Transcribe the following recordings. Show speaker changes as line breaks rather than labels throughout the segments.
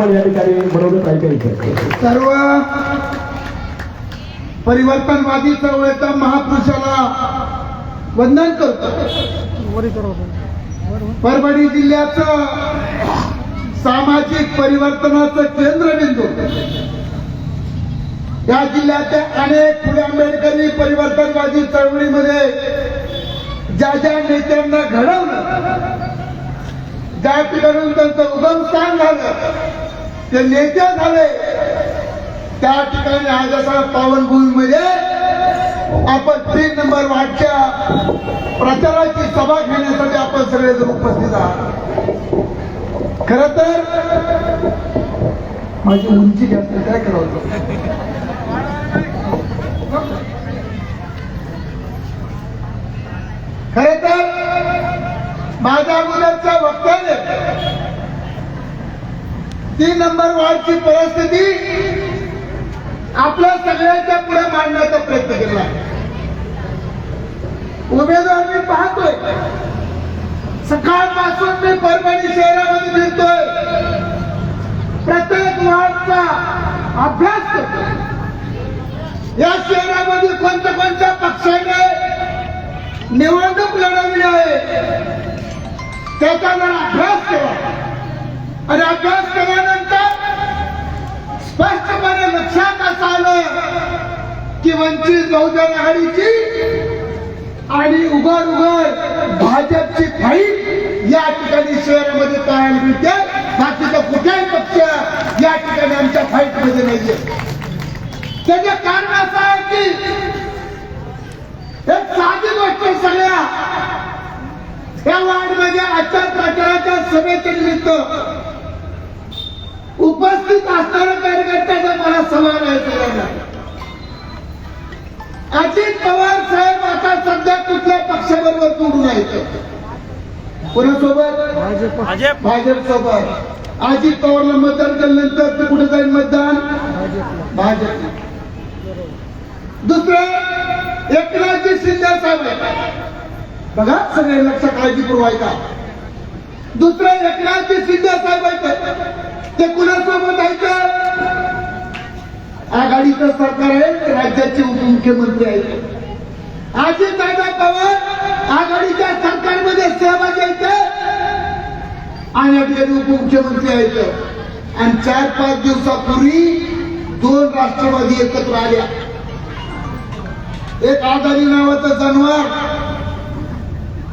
आव्हान या ठिकाणी मनोगत ऐकायचं.
सर्व परिवर्तनवादी चळवळीच्या महापुरुषाला वंदन करतो. परभणी जिल्ह्याचं सामाजिक परिवर्तनाचं केंद्रबिंदू या जिल्ह्याच्या अनेक फुले आंबेडकरी परिवर्तनवादी चळवळीमध्ये ज्या ज्या नेत्यांना घडवलं, ज्या ठिकाणी त्यांचं उगमस्थान झालं, ते नेते झाले, त्या ठिकाणी आज असा पावनभूमीमध्ये आपण 3 नंबर वार्डच्या प्रचाराची सभा घेण्यासाठी आपण सगळेजण उपस्थित आहात. खर तर माझी उंची जास्त काय करावं, खर तर माझ्या मुलांच्या वक्त्याने 3 नंबर वार्डची परिस्थिती आपल्या सगळ्यांच्या पुढे मांडण्याचा प्रयत्न केला. उमेदवार मी पाहतोय, सकाळपासून मी परभणी शहरामध्ये फिरतोय, प्रत्येक वार्डचा अभ्यास करतोय. या शहरामध्ये कोणत्या पक्षाने निवडणूक लढवली आहे त्याचा जर अभ्यास केला आणि अभ्यास केल्यानंतर स्पष्टपणे लक्षात असं आलं की वंचित बहुजन आघाडीची आणि उघड भाजपची फाईट या ठिकाणी शहरामध्ये पाहायला मिळते. बाकीचा कुठलाही पक्ष या ठिकाणी आमच्या फाईट मध्ये नाहीये. त्याचे कारण असं आहे की एक साधी गोष्ट, सगळ्या या वार्डमध्ये आजच्या प्रचाराच्या सभेच्या निमित्त उपस्थित असणाऱ्या कार्यकर्त्याचा मला सवाल आहे सगळ्यांना. अजित पवार साहेब आता सध्या कुठल्या पक्षाबरोबर जोडून आहेत? कोणासोबत? भाजप सोबत. अजित पवारला मतदान केल्यानंतर ते कुठे जाईल मतदान? भाजप. दुसरे एकनाथजी शिंदे साहेब आहेत बघा, सगळे लक्ष काळजीपूर्वक ऐका. दुसरे एकनाथजी शिंदे साहेब आहेत, ते कुणासोबत आहेत? आघाडीचं सरकार आहे, राज्याचे उपमुख्यमंत्री आहेत. अजितदादा पवार आघाडीच्या सरकारमध्ये सहभागी आहेत आणि उपमुख्यमंत्री आहेत. आणि 4-5 दिवसापूर्वी 2 राष्ट्रवादी एकत्र आल्या. एक आघाडी नावाचं जनावर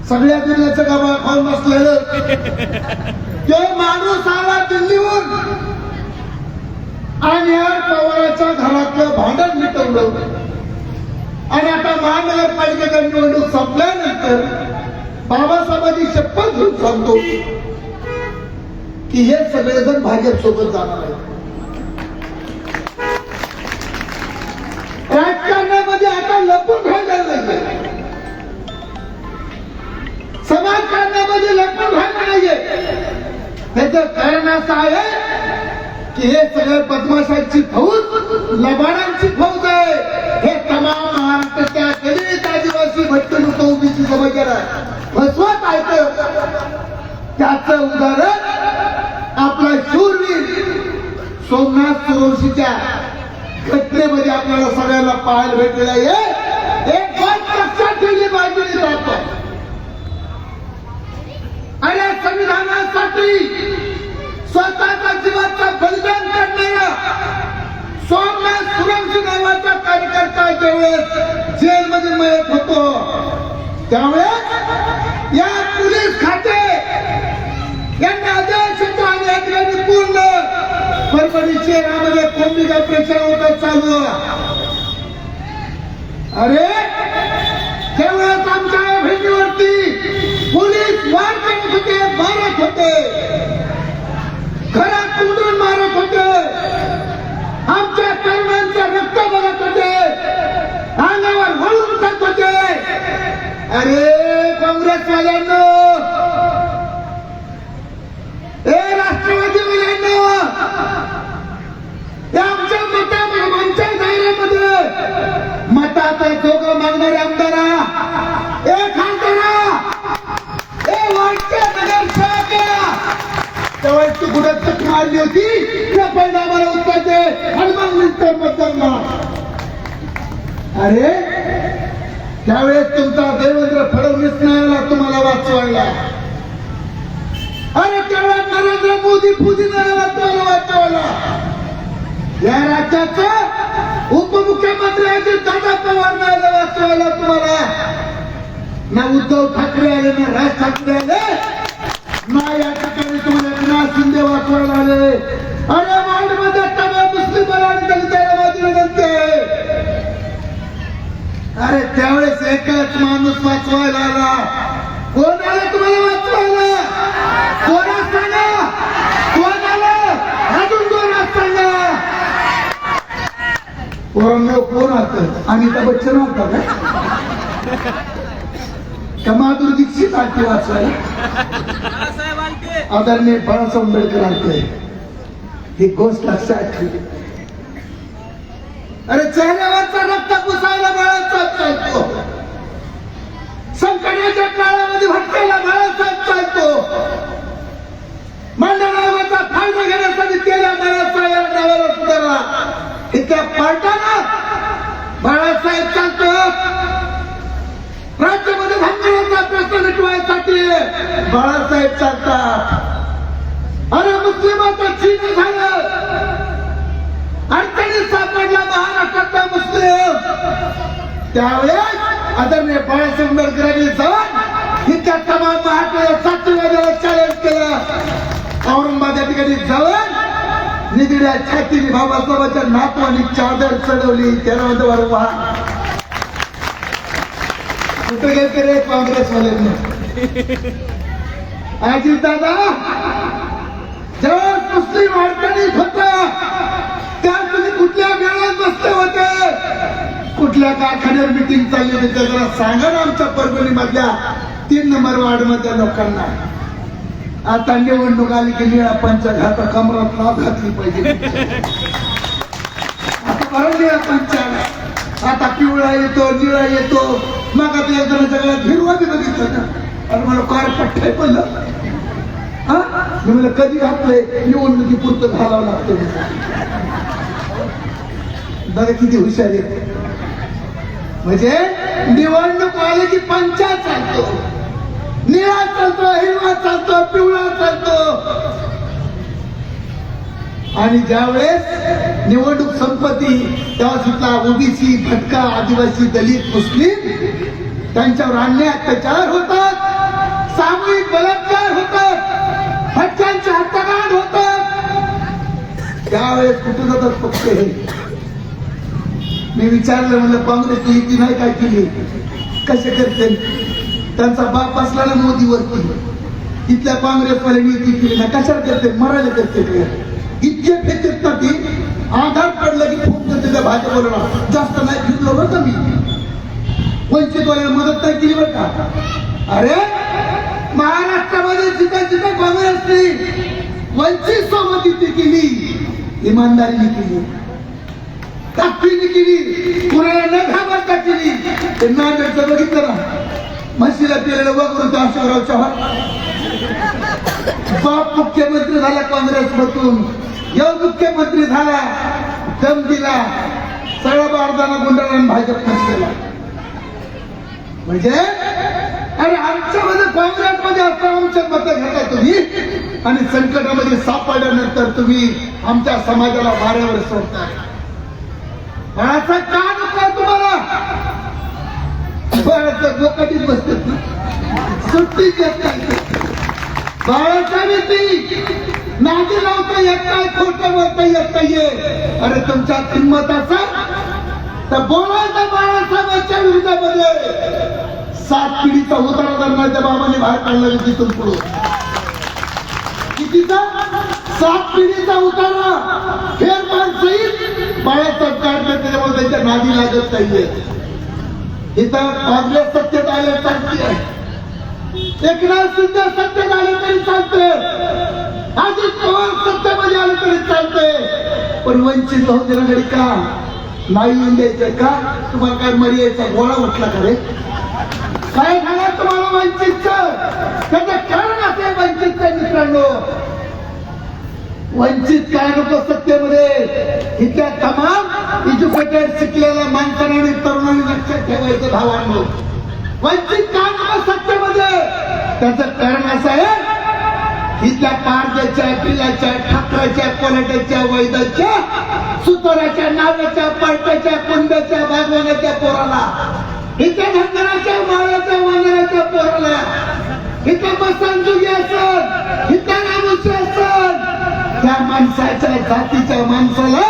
सगळ्या जिल्ह्याचं गाभा खाऊन बसलेलं तो माणूस आला दिल्लीहून आणि पवाराच्या घरातलं भांडण मिटवलं. आणि आता महानगरपालिकेच्या निवडणूक संपल्यानंतर बाबासाहेबांची शपथ घेऊन सांगतो की हे सगळेजण भाजप सोबत जाणार आहेत. राजकारणामध्ये आता लपून राहिलेलं नाहीये, समाजकारणामध्ये लपून राहिलं नाहीये. त्याचं कारण असं आहे की हे सगळे बदमाशांची फौज, लबाडांची फौज आहे. हे तमाम महाराष्ट्राच्या दलित, आदिवासी, भटकंत, ओबीसी समाजाला फसवत आहेत. त्याचं उदाहरण आपला शूरवीर सोमनाथ सुरवशीच्या घटनेमध्ये आपल्याला सगळ्यांना पाहायला भेटलेलं आहे. एक गोष्ट लक्षात ठेवली पाहिजे जातो, अरे संविधानासाठी स्वतःच्या जीवाचं बलिदान करणारा सोमनाथ सुरवशी नावाचा कार्यकर्ता ज्यावेळेस जेलमध्ये मयत होतो त्यावेळेस या पोलीस खाते यांना आदेशाच्या आणि पूर्ण परभणी शहरामध्ये कोणती ऑपरेशन होतं चालू. अरे त्यावेळेस आमच्या भेटीवरती पोलीस वार करत होते, मारत होते, घरात उडून मारत होते, आमच्या तरुणांचं रक्त बघत होते, अंगावर वळून टाकत होते. अरे काँग्रेसवाल्यांनो, राष्ट्रवादीवाल्यांनो, आमच्या आमच्या दायऱ्यामध्ये मताचा जोग मागणारे आमदारा, खासदारा, वाटच्या नगरसेवक त्यावेळेस तू कुठे चक मारली दिली होती त्या परिणामाला उत्तर दे आणि मग नंतर मतदान माग. अरे त्यावेळेस तुमचा देवेंद्र फडणवीस नाही आला तुम्हाला वाचवायला. अरे त्यावेळेस नरेंद्र मोदी फुजी नाही आला तुम्हाला वाचवायला. या राज्याचं उपमुख्यमंत्री अजित दादा पवार नाही आला वाचवायला तुम्हाला. ना उद्धव ठाकरे आले ना राज ठाकरे आले ना या ठिकाणी तुम्हाला एकनाथ शिंदे वाचवायला आले. अरे वार्डमध्ये तमाम मुस्लिम आणि दलिताला वाचवले जाते. अरे त्यावेळेस एकच माणूस वाचवायला आला. कोण आला तुम्हाला वाचवायला? कोणा सांगा कोण आलं? अजून कोणा सांगा? कोण आलं? अमिताभ बच्चन होता का माधुरी दीक्षित आलती वाचवायला? आदरणीय बाळासाहेब आंबेडकर आलते. ही गोष्ट लक्षात ठेवली. अरे चेहऱ्यावरचा रक्त पुसायला बाळासाहेब चालतो. संकटाच्या काळामध्ये भटकायला बाळासाहेब चालतो. मंडळाचा फायदा घेण्यासाठी केला बाळासाहेब नावाला सुधारला. इथल्या पार्टाला बाळासाहेब चालतो. राज्यामध्ये भांडणाचा प्रश्न मिटवायसाठी बाळासाहेब चालतात. अरे मुस्लिमाचा चिन्ह झालं. अडचणीत सापडला महाराष्ट्रातला मुस्लिम. त्यावेळेस आदरणीय बाळासाहेब आंबेडकरांनी जाऊन इथल्या तमाम महाराष्ट्राला सातव्या चॅलेंज केलं. औरंगाबाद या ठिकाणी जाऊन निधड्या छातीने बाबासाहेबांच्या नातवानी चादर चढवली. त्याला म्हणतो बरोबर कुठे गेले रे काँग्रेसवाल्यांनी? अजित दादा जेव्हा मुस्लिम अडचणीत होता त्या तुम्ही कुठल्या वेळात बसले होते? कुठल्या कारखान्यावर मिटिंग चालली होती? जरा सांगा ना आमच्या परभणी मधल्या 3 नंबर वार्ड मधल्या लोकांना. आता निवडणूक आली की निळा पंचाघाता कमरात नाव घातली पाहिजे. आता बरं निळा पंचाघात. आता पिवळा येतो निळा येतो. मग आता एक जणांच्या गळ्यात हिरवा बी बघितलं ना. आणि मला कार पठ्ठाय पडलं. हा मी म्हणलं कधी घातलंय? निवडणुकी पुरतं घालावं लागतं. बघा किती हुशार आहे. म्हणजे निवडणूक आली की पंचा चालतो. निळा चालतो हिरवा चालतो पिवळा चालतो. आणि ज्यावेळेस निवडणूक संपत्ती तेव्हा तिथला ओबीसी भटका आदिवासी दलित मुस्लिम त्यांच्यावर अन्याय अत्याचार होतात. सामूहिक बलात्कार होतात. भटक्यांचे हत्याकांड होतात. त्यावेळेस कुठे जातात पक्ष हे? मी विचारलं म्हणलं काँग्रेसची युती नाही काय केली? कसे करते? त्यांचा बाप असला ना मोदीवरती. तिथल्या काँग्रेसवाल्यांनी युती केली ना. कशाला करते? मरायला करते. इतके फेकत ना ती आधार पडलं की खूप करते त्या भाजपला. जास्त नाही फिरलो बरं का मी. वंचितवाल्याला मदत नाही केली बरं का. अरे महाराष्ट्रामध्ये जिथं जिथं काँग्रेसने वंचित सोबत युती केली इमानदारीने केली. ताकदीने केली. कुणाला न घाबरता केली. ते नाटकचं बघितलं ना. म्हशीला केलेलं वगैरे अशोकराव चव्हाण बाप मुख्यमंत्री झाला काँग्रेसमधून. योग मुख्यमंत्री झाला. दम दिला. सगळा बारदाना गुंडाळून भाजप केला. म्हणजे अरे आमच्यामध्ये काँग्रेसमध्ये असता आमच्या मतं घेता तुम्ही आणि संकटामध्ये सापडल्यानंतर तुम्ही आमच्या समाजाला वाऱ्यावर सोडताय. बाळाचा का नको तुम्हाला? बाळाचं गोकाटीत बसतात ना. सुट्टी देत नाही. बाळाचा व्यक्ती नादी लावता येत नाही. खोटं बोलता येत नाहीये. अरे तुमच्या किंमत असेल तर बोलायचं बाळासाहेबांच्या विरोधामध्ये. 7 पिढीचा उतारा धरणाच्या बाबाने बाहेर काढला तिथून पुढे. कितीचा? 7 पिढीचा उतारा फेरफार सहित बाळासाहेब काढले. त्याच्यामुळे त्यांच्या नादी लागत नाहीये. इथं काँग्रेस सत्तेत आले चालते. एकनाथ शिंदे सत्तेत आले तरी चालते. अजित पवार सत्तेमध्ये आले तरी चालते. पण वंचित बहुजनाकडे का नाही येऊन द्यायचंय का? तुम्हाला काय मर्यादेचा गोळा उठला का रे? काय झालं तुम्हाला वंचितचं? त्याचं कारण असे वंचितचं मित्रांनो. वंचित काय नको सत्तेमध्ये, इथल्या तमाम एज्युकेटेड शिकलेल्या माणसांनी आणि तरुणांनी लक्षात ठेवायचं भावांनो. वंचित काय नको सत्तेमध्ये, त्याचं कारण असं आहे, इथल्या पारद्याच्या, पिलाच्या, ठाकराच्या, कोलाट्याच्या, वैद्याच्या, सुताराच्या, नाव्याच्या, पार्ट्याच्या, कुंड्याच्या, बागवानाच्या पोराला, इथल्या धनगराच्या, माळ्याच्या, वांगराच्या पोराला, इथं मसानजुगी असत, इथं नामुष्य असत, त्या माणसाच्या जातीच्या माणसाला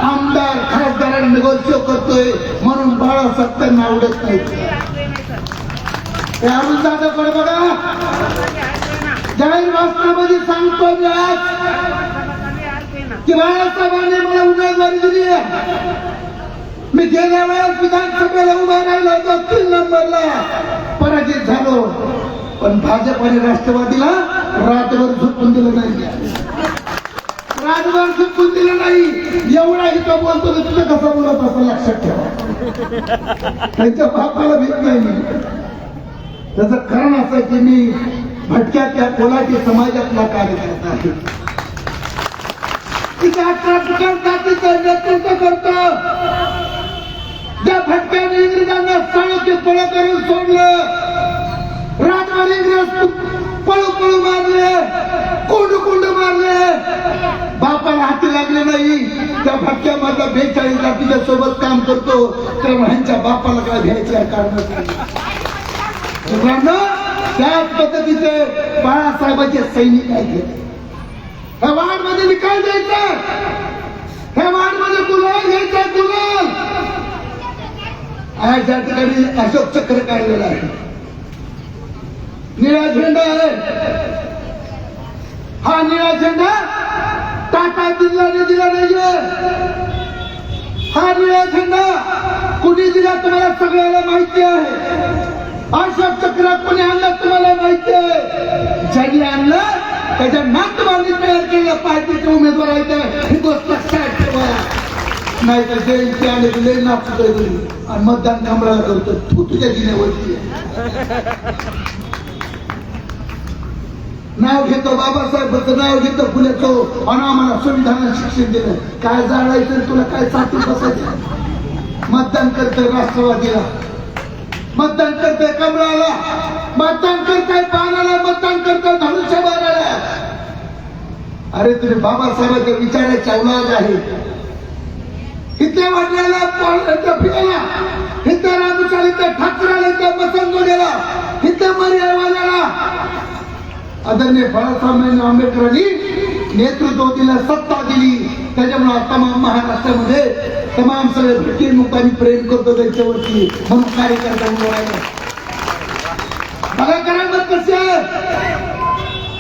आमदार खासदार निगोशिओ करतोय म्हणून बाळासाहेब त्यांना आवडत नाही. अरुण दादाकडे बघा, जाहीर भाषणामध्ये सांगतो मी आज की बाळासाहेबांनी मला उमेदवारी दिली आहे. मी गेल्या वेळेस विधानसभेला उभा राहिलो होतो 3 नंबरला, पराजित झालो. पण भाजप आणि राष्ट्रवादीला रातभर झोपून दिलं नाही, रातभर झोपून दिलं नाही. एवढा इथं बोलतो की तुझं कसं बोलत असं लक्षात ठेवा. त्यांच्या बापाला भीत नाही. त्याचं कारण असं आहे की मी भटक्या त्या कोलाटी समाजातला कार्यकर्ता आहे. जातीचं नेतृत्व करतो. ज्या भटक्याने इंग्रजांना सळके पळ करून सोडलं, राजवाडी इंग्रज पळू पळू मारले, कोंड मारले, बापाला हाती लागले नाही. त्या भटक्यामधला 42 जातीच्या सोबत काम करतो, तर ह्यांच्या बापाला काय घ्यायचं कारण त्याच पद्धतीचे बाळासाहेबांचे सैनिक आहेत. ह्या वार्ड मध्ये निकाल द्यायचा, ह्या वार्ड मध्ये गुलाल घ्यायचा, गुलाल. आज ज्या ठिकाणी अशोक चक्र काढलेला आहे, निळा झेंडा आहे, हा निळा झेंडा टाटा बिर्लाने दिला नाहीये. हा निळा झेंडा कुणी दिला तुम्हाला सगळ्याला माहिती आहे. अशोक चक्र कोणी आणलं तुम्हाला माहिती आहे. ज्यांनी आणलं त्याच्या नातवांनी तयार केलेल्या पार्टीचे उमेदवार आहेत, ही गोष्ट लक्षात ठेवा. नाही तर जयंती आले गेले नाचतोय आणि मतदान कांबळाला करतो. तू तुझ्या जिन्यावरती नाव घेतो, बाबासाहेबांचं नाव घेतो, फुल्याचं, आणि आम्हाला संविधानात शिक्षण दिलं. काय जाळायचं तुला, काय साठी बसायचं. मतदान करतोय राष्ट्रवादीला, मतदान करतोय कमळाला, मतदान करतोय पानाला, मतदान करतोय धनुष्यबाणाला. अरे तुम्ही बाबासाहेबांच्या विचाराच्या औलाद आहे. इथे वाढलेला फिरायला, इथे रामचाल, इथे ठाकराला, इथे मसंदोडेला, इथे मर्यावाल्याला आदरणीय बाळासाहेब आंबेडकरांनी नेतृत्व दिलं, सत्ता दिली. त्याच्यामुळे तमाम महाराष्ट्रामध्ये तमाम सगळे भीतीमुखांनी प्रेम करतो त्यांच्यावरती, म्हणून कार्यकर्ता बघा करामत कशी आहे.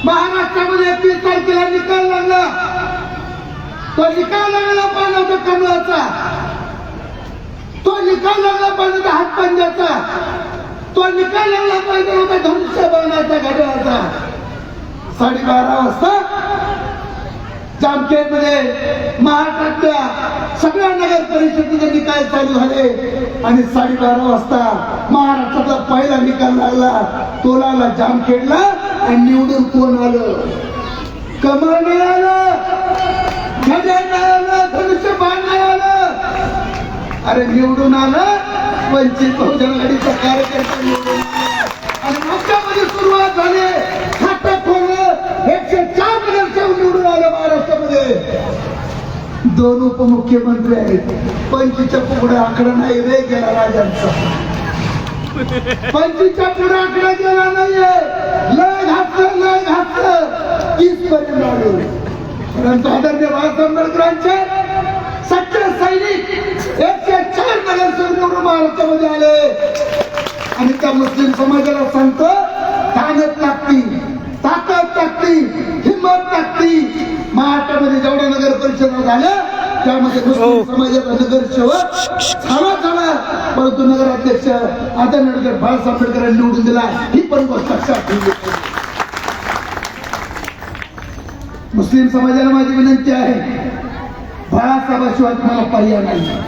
महाराष्ट्रामध्ये 31 तारखेला निकाल लागला. तो निकाल लागला पाहिजे होता कमळाचा, तो निकाल लागला पाहिजे होता हातपंजाचा, तो निकाल लागला पाहिजे होता धनुष्यबाणाचा, घड्याळाचा. 12:30 वाजता जामखेड मध्ये महाराष्ट्रातल्या सगळ्या नगर परिषदेचे निकाल चालू झाले आणि 12:30 वाजता महाराष्ट्रातला पहिला निकाल लागला. तोलाला जामखेडला आणि निवडून कोण आलं? कमळ नाही आलं, घड्याळ नाही आलं, धनुष्यबाण नाही आलं. अरे निवडून आलं वंचित बहुजन आघाडीचा कार्यकर्ता निवडून आला. आणि राज्यामध्ये सुरुवात झाली, खातं खोललं, 104 नगरसेवक निवडून आलं महाराष्ट्रामध्ये. 2 उपमुख्यमंत्री आहेत. 25च्या पुढे आकडा नाही रे गेला राजांचा, 25च्या पुढे आकडा गेला नाहीये. लय घातलं 30 पर्यंत आलो. परंतु आदरणीय बाळासाहेब आंबेडकरांचे सच्चे सैनिक 104 नगरसेवक निवडून महाराष्ट्रामध्ये आले. आणि त्या मुस्लिम समाजाला सांगतो, ताकद लागती, ताकद लागती, हिंमत लागती. महाराष्ट्रामध्ये जेवढ्या नगर परिषदा झाल्या त्यामध्ये मुस्लिम समाजाचा नगरसेवक झाला, परंतु नगराध्यक्ष आदरणीय बाळासाहेब आंबेडकरांनी निवडून दिला. ही पण गोष्ट लक्षात ठेवली. मुस्लिम समाजाला माझी विनंती आहे, बाळासाहेबाशिवाय तुम्हाला पर्याय नाही.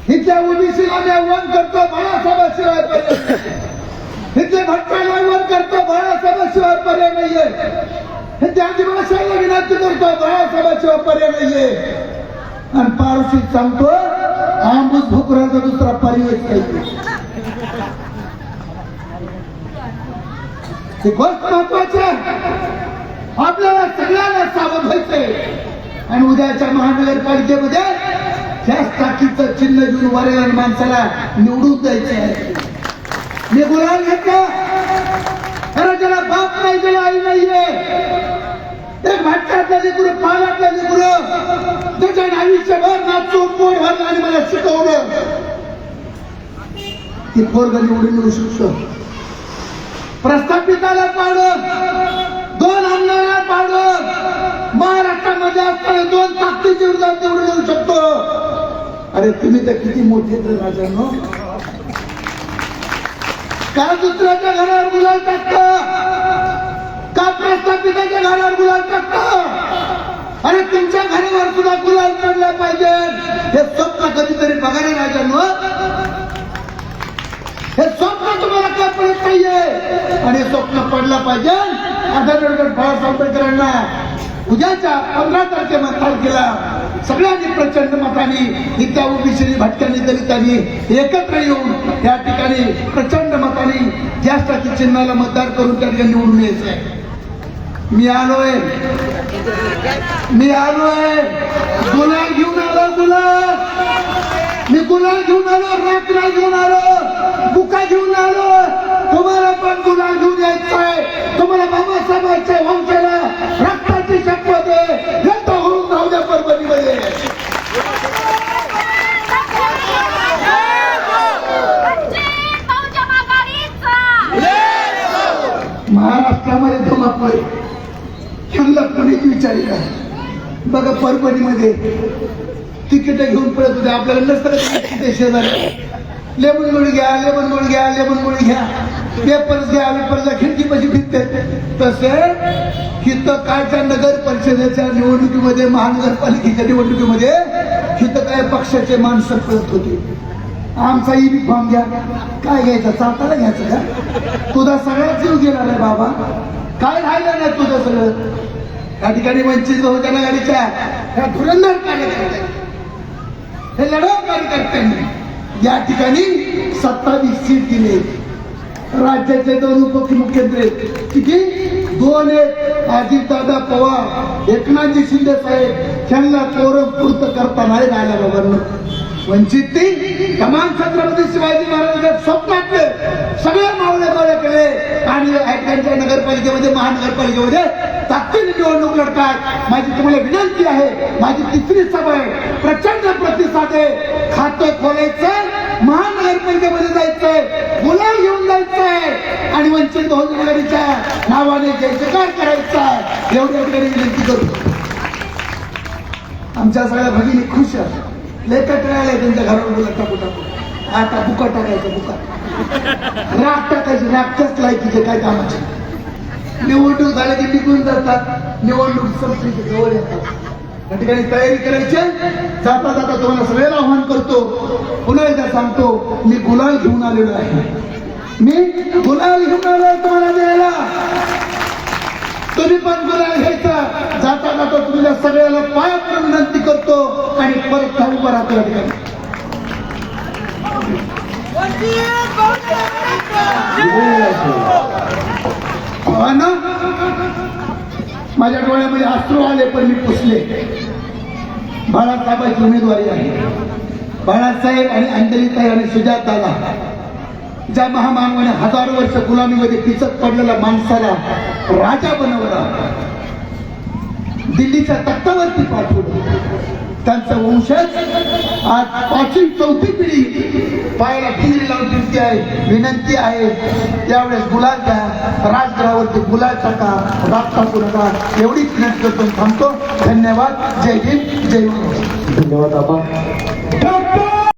इथे ओबीसीला मी आव्हान करतो, बाळासाहेबाशिवाय पर्याय नाही. इथे भटक्याला आव्हान करतो, बाळासाहेबाशिवाय पर्याय नाहीये. हे त्यांची भाषाला विनंती करतो, बाळासाहेबाशिवाय पर्याय नाहीये. आणि पारशीत सांगतो, आंबूस भुकराचा दुसरा पर्याय काही. ही गोष्ट महत्वाची आहे. आपल्याला सगळ्यांना सावध व्हायचंय. आणि उद्याच्या महानगरपालिकेमध्ये त्याच टाकीचं चिन्ह घेऊन वरेल माणसाला निवडून द्यायचं आहे. मी गुलाल घेतला, खरं त्याला बाप नाही, त्याला आई नाहीये. एक भाटकातला लेकरू, पालातला लेकरू, त्याच्या आयुष्यभर नाचून पोट भरलं आणि मला शिकवलं की पोरगं निवडून मिळू शकतो. प्रस्थापिताला पाडून, 2 आमदाराला पाडून महाराष्ट्रामध्ये असताना 2 ताकदीचे विरोधात निवडून येऊ शकतो. अरे तुम्ही तर किती मोठे तर राजांनो. का दुसऱ्याच्या घरावर गुलाल टाकता? का प्रस्थापिताच्या घरावर गुलाल टाकता? अरे तुमच्या घरावर सुद्धा गुलाल पडला पाहिजे. हे स्वप्न कधीतरी बघा रे राजांनो. हे स्वप्न तुम्हाला का पडत नाहीये? आणि हे स्वप्न पडलं पाहिजे. आदरणीय बाळासाहेब आंबेडकरांना उद्याच्या 15 तारखेला सगळ्यांनी प्रचंड मताने, इथल्या ओबीसी भटक्यांनी, दलितांनी एकत्र येऊन या ठिकाणी प्रचंड मताने जास्ताची चिन्हाला मतदार करून त्या ठिकाणी निवडून यायचंय. मी आलोय, गुलाल घेऊन आलो. मी गुलाल घेऊन आलो, रात्र घेऊन आलो, बुका घेऊन आलो. तुम्हाला पण गुलाल घेऊन यायचंय. तुम्हाला बाबासाहेबांच्या वंशाला रक्ताची शपथ आहे. गंध होऊन राहू द्या परभणीमध्ये. महाराष्ट्रामध्ये धुमाकूळ ह्यांना कोणीच विचारली नाही. बघा परभणीमध्ये तिकीट घेऊन पडत होते. आपल्याला नसतं शेजारी, लेमन गोळी घ्या, लेमन गोळी घ्या, लेमन गोळी घ्या, पेपर्स घ्या, पेपरला खिडकी पैसे फिरते. तसे हिथं कालच्या नगर परिषदेच्या निवडणुकीमध्ये, महानगरपालिकेच्या निवडणुकीमध्ये हिथं काय पक्षाचे माणसं पळत होते. आमचा ईबी फॉर्म घ्या. काय घ्यायचं? चालताना घ्यायचं का? तुझा सगळा जीव गेला रे बाबा. काय राहिलं नाही तुझं सगळं. या ठिकाणी वंचित बहुजन आघाडीच्या ह्या धुरंधर कार्यकर्त्यांनी, हे लढाऊ कार्यकर्त्यांनी या ठिकाणी 27 सीट दिले. राज्याचे 2 उपमुख्यमंत्री किती? 2 आहेत. अजितदादा पवार, एकनाथजी शिंदे साहेब यांना कोरम पूर्त करता नाही राहिला बाबांना. वंचित कमान छत्रपती शिवाजी महाराजांच्या स्वप्नातले सगळे मावळे गोळे केले आणि त्यांच्या नगरपालिकेमध्ये, महानगरपालिकेमध्ये ताकदीने निवडणूक लढतात. माझी तुम्हाला विनंती आहे, माझी 3री सभा आहे, प्रचंड प्रतिसाद आहे. खातं खोलायचं, महानगरपालिकेमध्ये जायचंय, गुलाल घेऊन जायचंय आणि वंचित बहुजन आघाडीच्या नावाने जयजयकार करायचा. एवढ्या ठिकाणी विनंती करतो. आमच्या सगळ्या भगिनी खुश आहेत. लय कटळायला त्यांच्या घरावर बोला टाकू टाकू. आता बुका टाकायचं, बुका राग टाकायची. रागच्याच लायकीचे काय कामाचे. निवडणूक झाले की निघून जातात, निवडणूक संपली की जवळ येतात. या ठिकाणी तयारी करायची. जाता जाता तुम्हाला सगळ्याला आव्हान करतो, पुन्हा एकदा सांगतो, मी गुलाल घेऊन आलेलो आहे. मी गुलाल घेऊन आलो तुम्हाला द्यायला. तुम्ही पण गुलाल घ्यायचा. जाता जाता तुम्हाला सगळ्याला पाया पडून विनंती करतो आणि परत उभा राहतो. या ठिकाणी माझ्या डोळ्यामध्ये अश्रू आले पण मी पुसले. बाळासाहेबांची उमेदवारी आहे. बाळासाहेब आणि अंजलीताई आणि सुजाताला, ज्या महामानवाने 1000 वर्ष गुलामीमध्ये पिचत पडलेल्या माणसाला राजा बनवला, दिल्लीच्या तख्तावरती पाठवलं. त्यांचा वंशज आज 5वी 4थी पिढी पायाला ठिंगरी लावून फिरती आहे. विनंती आहे, त्यावेळेस गुलाल द्या, राजगृहावरती गुलाल टाका, राग टाकू नका. एवढीच विनंती करतो, थांबतो. धन्यवाद. जय भीम, जय महाराष्ट्र.
धन्यवाद. आपण